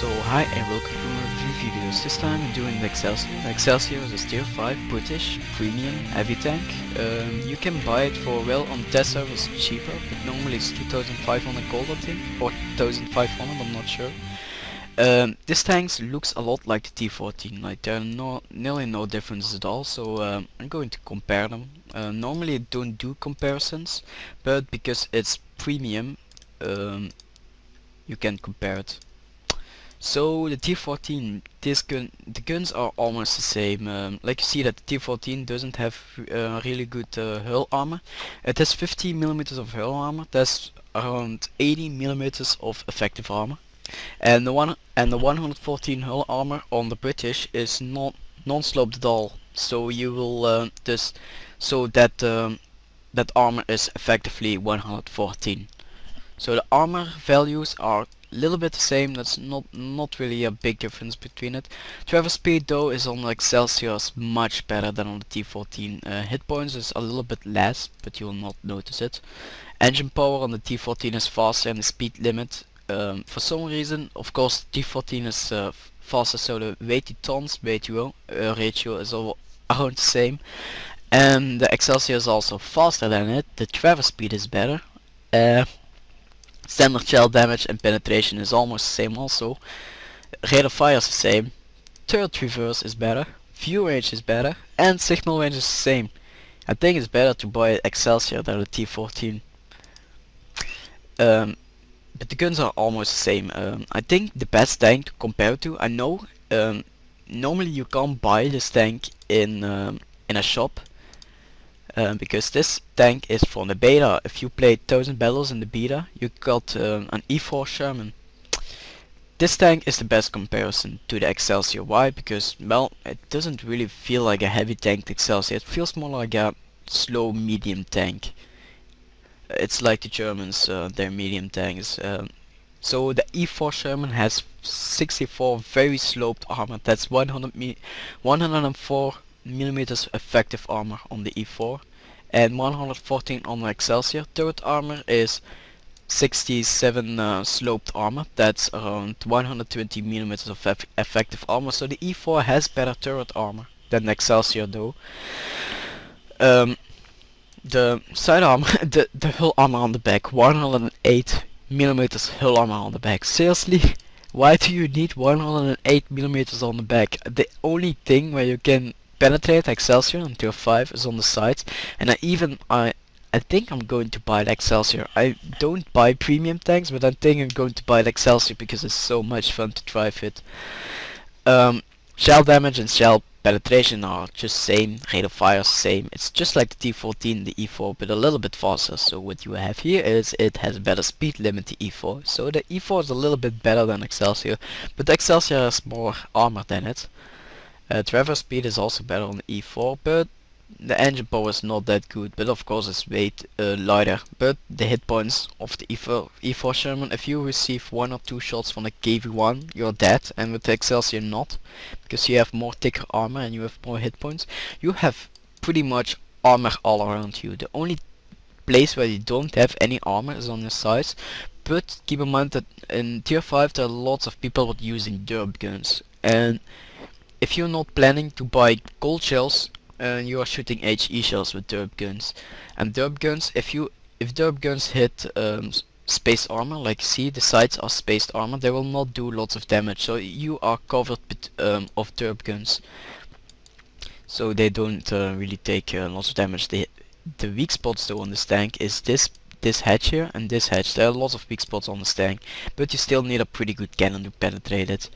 So hi and welcome to my review videos. This time I'm doing the Excelsior. The Excelsior is a tier 5 British premium heavy tank. You can buy it for, well, on test servers cheaper, but normally it's 2500 gold I think, or 1500, I'm not sure. This tank looks a lot like the T14, like there are nearly no differences at all, so I'm going to compare them. Normally I don't do comparisons, but because it's premium, you can compare it. So the T14, the guns are almost the same. Like you see that the T14 doesn't have really good hull armor. It has 50 millimeters of hull armor. That's around 80 millimeters of effective armor. And the 114 hull armor on the British is not non-sloped at all. So you will that armor is effectively 114. So the armor values are a little bit the same. That's not really a big difference between it. Traverse speed though is on the Excelsior much better than on the T14. Hit points is a little bit less, but you will not notice it. Engine power on the T14 is faster and the speed limit. For some reason, of course, T14 is faster, so the weight to tons ratio is around the same. And the Excelsior is also faster than it. The traverse speed is better. Standard shell damage and penetration is almost the same also. Rate of fire is the same. Turret reverse is better. View range is better. And signal range is the same. I think it's better to buy Excelsior than the T14. But the guns are almost the same. I think the best tank to compare to, I know normally you can't buy this tank in a shop. Because this tank is from the beta. If you played 1000 battles in the beta, you got an E4 Sherman. This tank is the best comparison to the Excelsior. Why? Because, well, it doesn't really feel like a heavy tank Excelsior. It feels more like a slow medium tank. It's like the Germans, their medium tanks. So the E4 Sherman has 64 very sloped armor. That's 104 millimeters effective armor on the E4 and 114 on the Excelsior. Turret armor is 67 sloped armor. That's around 120 millimeters of effective armor. So the E4 has better turret armor than the Excelsior though. The side armor, the hull armor on the back, 108 millimeters hull armor on the back. Seriously? Why do you need 108 millimeters on the back? The only thing where you can penetrate Excelsior on tier 5 is on the sides, and I think I'm going to buy the Excelsior. I don't buy premium tanks, but I think I'm going to buy the Excelsior because it's so much fun to drive it. Shell damage and shell penetration are just same, rate of fire is same. It's just like the T14, the E4, but a little bit faster. So what you have here is it has better speed limit to E4. So the E4 is a little bit better than Excelsior, but the Excelsior has more armor than it. Traverse speed is also better on the E4, but the engine power is not that good, but of course it's weight lighter. But the hit points of the E4 Sherman, if you receive 1 or 2 shots from the KV1, you're dead, and with the Excelsior not, because you have more thicker armor and you have more hit points. You have pretty much armor all around you. The only place where you don't have any armor is on your sides, but keep in mind that in tier 5 there are lots of people using derp guns, and if you're not planning to buy gold shells, you are shooting HE shells with derp guns. And derp guns, if derp guns hit space armor, like see the sides are spaced armor, they will not do lots of damage. So you are covered of derp guns. So they don't really take lots of damage. The weak spots though on this tank is this hatch here and this hatch. There are lots of weak spots on this tank, but you still need a pretty good cannon to penetrate it.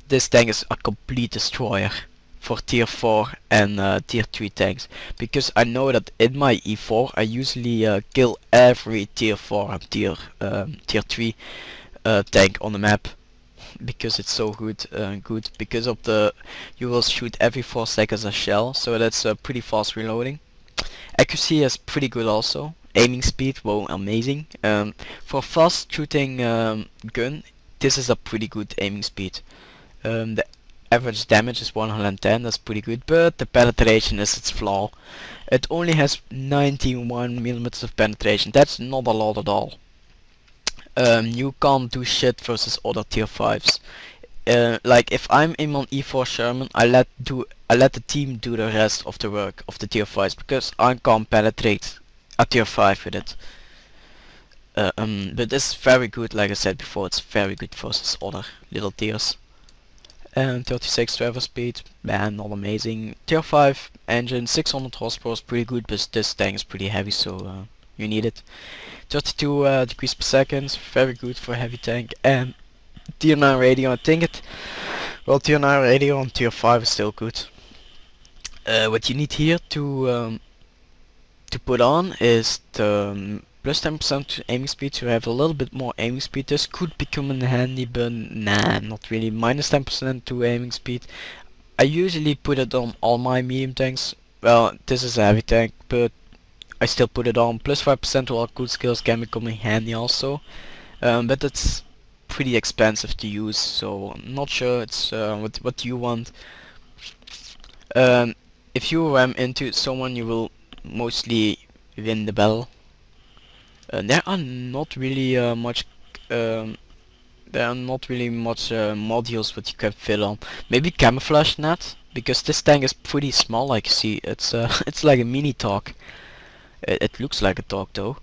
This tank is a complete destroyer for tier 4 and tier 3 tanks, because I know that in my E4 I usually kill every tier 4 and tier 3 tank on the map, because it's so good. Because of you will shoot every 4 seconds a shell, so that's pretty fast reloading. Accuracy is pretty good also. Aiming speed, wow, amazing. For fast shooting gun, this is a pretty good aiming speed. The average damage is 110, that's pretty good, but the penetration is its flaw. It only has 91 millimeters of penetration. That's not a lot at all. You can't do shit versus other tier 5s. Like if I'm in on E4 Sherman, I let the team do the rest of the work of the tier 5s because I can't penetrate a tier 5 with it. But it's very good, like I said before, it's very good versus other little tiers. And 36 travel speed, man, not amazing. Tier 5 engine, 600 horsepower is pretty good, but this tank is pretty heavy, so you need it. 32 degrees per second, very good for a heavy tank. And tier 9 radio, I think it. Well, tier 9 radio on tier 5 is still good. What you need here to put on is the plus 10% aiming speed, to have a little bit more aiming speed. This could become in handy, but nah, not really. Minus 10% to aiming speed. I usually put it on all my medium tanks. Well, this is a heavy tank, but I still put it on. Plus 5% to all cool skills can become in handy also. But it's pretty expensive to use, so I'm not sure it's what you want. If you ram into someone, you will mostly win the battle. There are not really much modules that you can fill on. Maybe camouflage net, because this tank is pretty small. Like you see, it's it's like a mini talk. It looks like a talk though.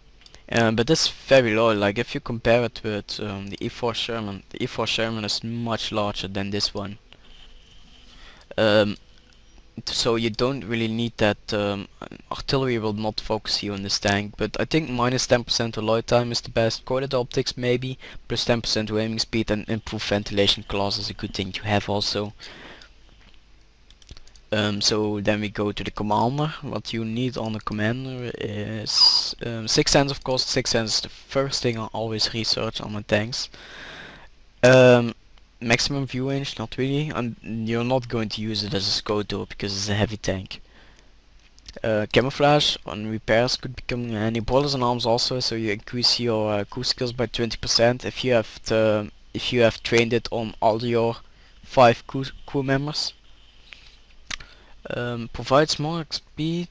But it's very low. Like if you compare it with the E4 Sherman, the E4 Sherman is much larger than this one. So you don't really need that. Artillery will not focus you on this tank, but I think minus 10% to load time is the best. Corded optics maybe, plus 10% to aiming speed, and improved ventilation class is a good thing to have also. So then we go to the commander. What you need on the commander is 6 sense, of course. 6 sense is the first thing I always research on my tanks. Maximum view range, not really, and you're not going to use it as a scout though, because it's a heavy tank. Camouflage on repairs could become handy. Boilers and arms also, so you increase your crew skills by 20% if you have trained it on all your 5 crew members. Provides more XP,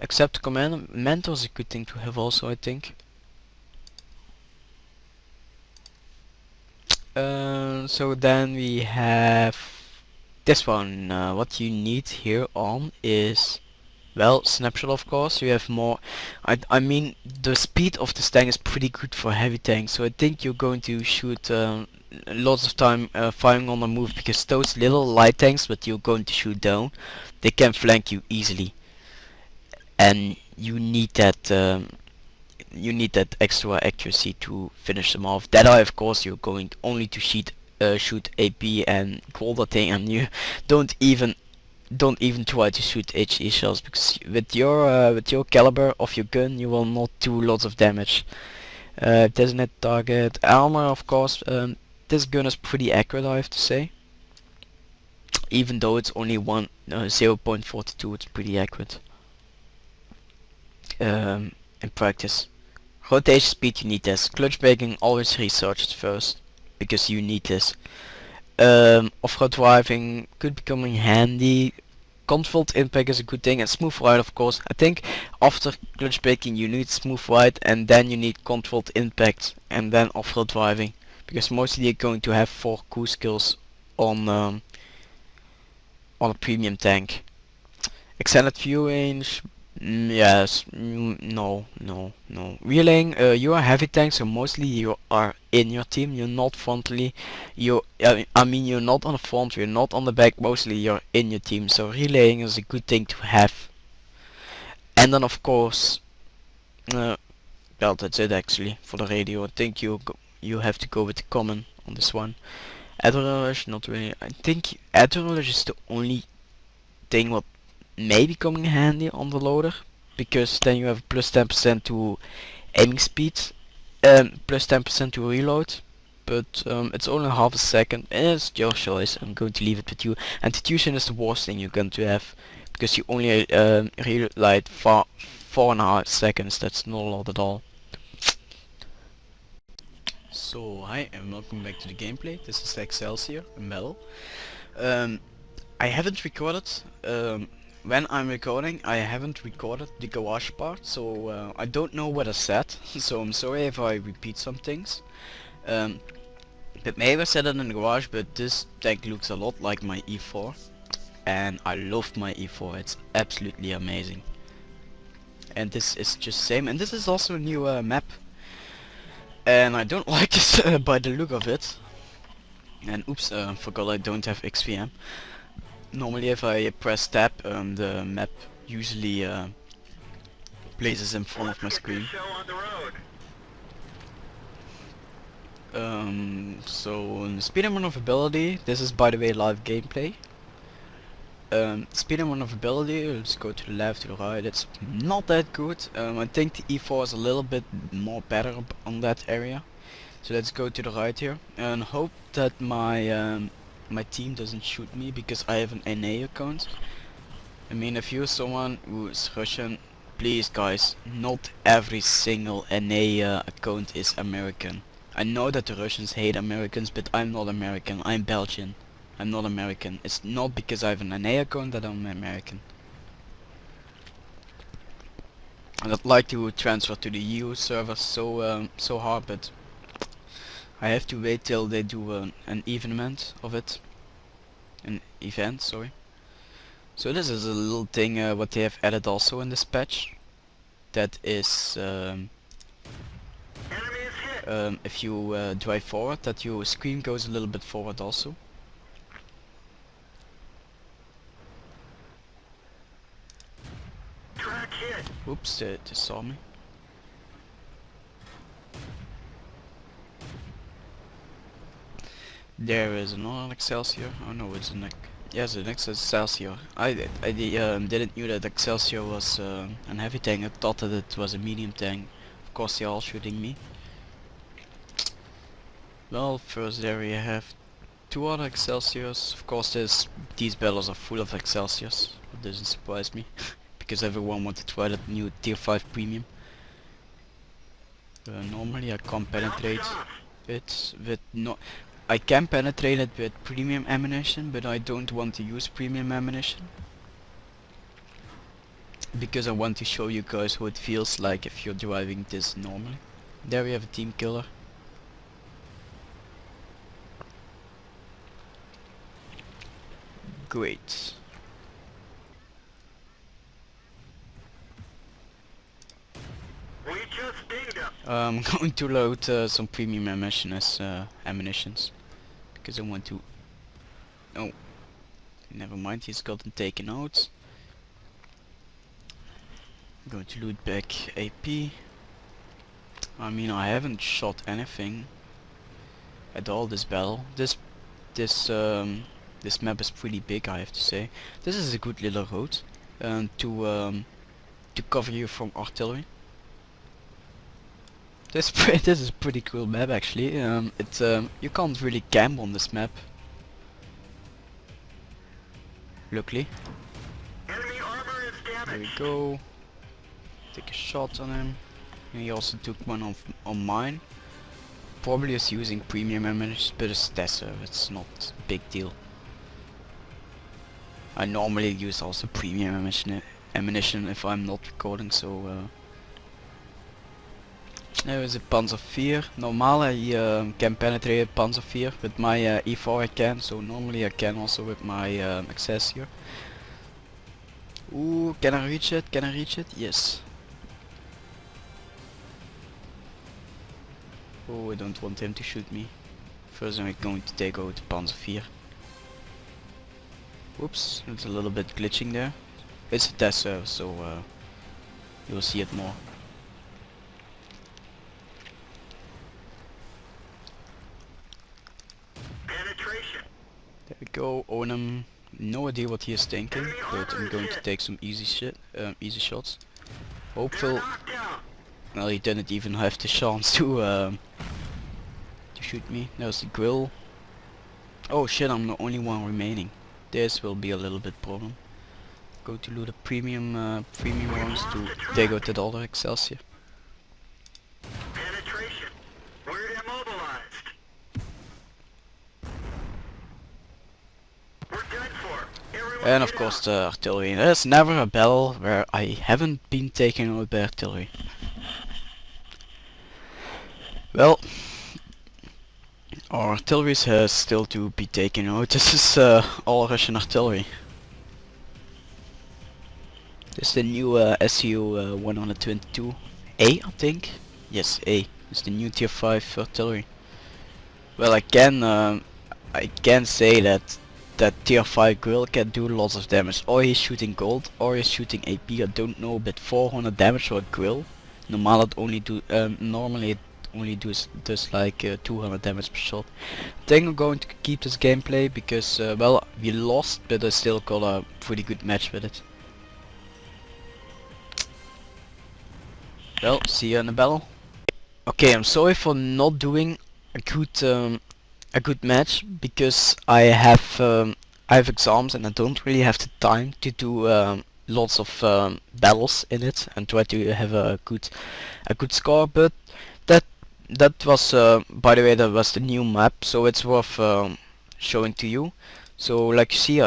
except command mentor is a good thing to have also, I think. So then we have this one. What you need here on is, well, snapshot of course. You have more. I mean, the speed of this tank is pretty good for a heavy tank, so I think you're going to shoot lots of time firing on the move, because those little light tanks that you're going to shoot down, they can flank you easily, and you need that. You need that extra accuracy to finish them off. That eye, of course, you're going only to shoot AP and all that thing, and you don't even try to shoot HE shells, because with your caliber of your gun, you will not do lots of damage. Designate target armor, of course. This gun is pretty accurate, I have to say. Even though it's only 0.42, it's pretty accurate. In practice. Rotation speed, you need this. Clutch braking, always research it first, because you need this. Off-road driving could become handy. Controlled impact is a good thing, and smooth ride, of course. I think after clutch braking you need smooth ride, and then you need controlled impact, and then off-road driving, because mostly you're going to have 4 crew skills on a premium tank. Extended view range. Yes, no. Relaying, you are heavy tank, so mostly you are in your team, you're not frontally, I mean you're not on the front, you're not on the back, mostly you're in your team, so relaying is a good thing to have. And then of course, well, that's it actually for the radio. I think you have to go with the common on this one. Adrenaline, not really. I think adrenaline is the only thing what maybe coming handy on the loader, because then you have plus 10% to aiming speed, plus 10% to reload, but it's only half a second, and it's your choice. I'm going to leave it with you. And Tuition is the worst thing you're going to have, because you only reload 4.5 seconds. That's not a lot at all. So hi and welcome back to the gameplay. This is Excelsior in battle. I haven't recorded when I'm recording, I haven't recorded the garage part, so I don't know what I said. So I'm sorry if I repeat some things. But maybe I said it in the garage, but this tank looks a lot like my E4, and I love my E4. It's absolutely amazing. And this is just same, and this is also a new map, and I don't like it by the look of it. And oops, forgot I don't have XVM. Normally if I press tab, the map usually places in front of my screen. So speed and maneuverability, this is by the way live gameplay. Speed and maneuverability, let's go to the left, to the right, it's not that good. I think the E4 is a little bit more better on that area. So let's go to the right here and hope that my team doesn't shoot me because I have an NA account. I mean, if you're someone who is Russian, please guys, not every single NA account is American. I know that the Russians hate Americans, but I'm not American, I'm Belgian. I'm not American. It's not because I have an NA account that I'm American. And I'd like to transfer to the EU server so hard, but I have to wait till they do an event of it. An event, sorry. So this is a little thing what they have added also in this patch. That is if you drive forward, that your screen goes a little bit forward also. Oops, they saw me. There is another Excelsior. Oh no, it's an yes, an Excelsior. I didn't knew that Excelsior was an heavy tank. I thought that it was a medium tank. Of course, they're all shooting me. Well, first there we have two other Excelsiors. Of course, these battles are full of Excelsiors. It doesn't surprise me. Because everyone wanted to try that new tier 5 premium. Normally I can't penetrate it with I can penetrate it with premium ammunition, but I don't want to use premium ammunition. Because I want to show you guys what it feels like if you're driving this normally. There we have a team killer. Great. I'm going to load some premium ammunition as ammunitions because I want to. Oh, never mind. He's gotten taken out. I'm going to loot back AP. I mean, I haven't shot anything at all this battle. This map is pretty big, I have to say. This is a good little road to cover you from artillery. This is a pretty cool map actually. You can't really camp on this map. Luckily. Enemy armor is damaged. There we go. Take a shot on him. And he also took one on mine. Probably is using premium ammunition, but it's Tesser. It's not a big deal. I normally use also premium ammunition if I'm not recording, so there is a Panzer IV. Normaal I can penetrate a Panzer IV. With my E4 I can, so normally I can also with my Excelsior. Ooh, can I reach it? Can I reach it? Yes. Oh, I don't want him to shoot me. First I'm going to take out the Panzer IV. Whoops, it's a little bit glitching there. It's a test server, so you'll see it more. There we go, own him. No idea what he is thinking, but I'm going to take some easy shots. Hopeful. Well, he didn't even have the chance to shoot me. There's the grill. Oh shit, I'm the only one remaining. This will be a little bit problem. Go to loot the premium ones to take out that other Excelsior. Penetration. We're immobilized. We're done for. Everyone And of course the artillery. There's never a battle where I haven't been taken out by artillery. Well, our artillery has still to be taken out. This is all Russian artillery. This is the new SU 122A, I think. Yes, A. It's the new tier 5 artillery. Well, I can say that tier 5 grill can do lots of damage. Or he's shooting gold, or he's shooting AP. I don't know, but 400 damage for a grill. Normally it only does like 200 damage per shot. I think I'm going to keep this gameplay because well, we lost, but I still got a pretty good match with it. Well, see you in the battle. Okay, I'm sorry for not doing a good match because I have exams and I don't really have the time to do lots of battles in it and try to have a good score. But that was by the way, that was the new map, so it's worth showing to you. So like you see,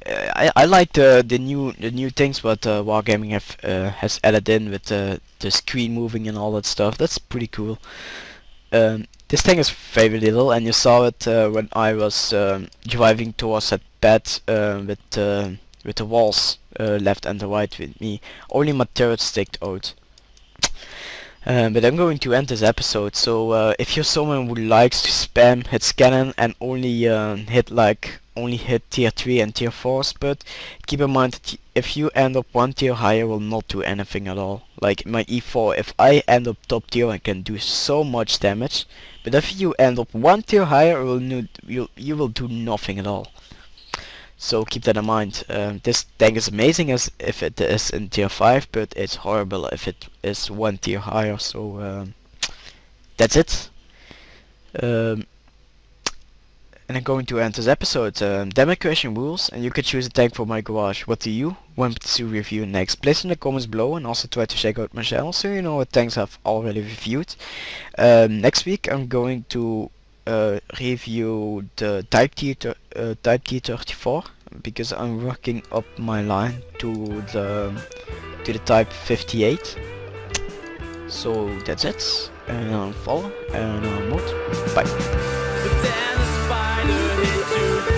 I like the new things what Wargaming has added in with the screen moving and all that stuff. That's pretty cool. This thing is very little, and you saw it when I was driving towards that bed with the walls left and the right with me. Only my turret sticked out. But I'm going to end this episode, so if you're someone who likes to spam hit scanning and only hit tier 3 and tier 4s, but keep in mind that if you end up one tier higher, will not do anything at all. Like my E4, if I end up top tier, I can do so much damage, but if you end up one tier higher, you will do nothing at all. So keep that in mind. This tank is amazing as if it is in tier 5, but it's horrible if it is one tier higher. So that's it. And I'm going to end this episode. Demonstration rules, and you can choose a tank for my garage. What do you want to review next? Place in the comments below, and also try to check out my channel so you know what tanks I've already reviewed. Next week I'm going to review the Type T34 because I'm working up my line to the Type 58. So that's it. And I'm follow and I'm out. Bye. But then the spider hit you.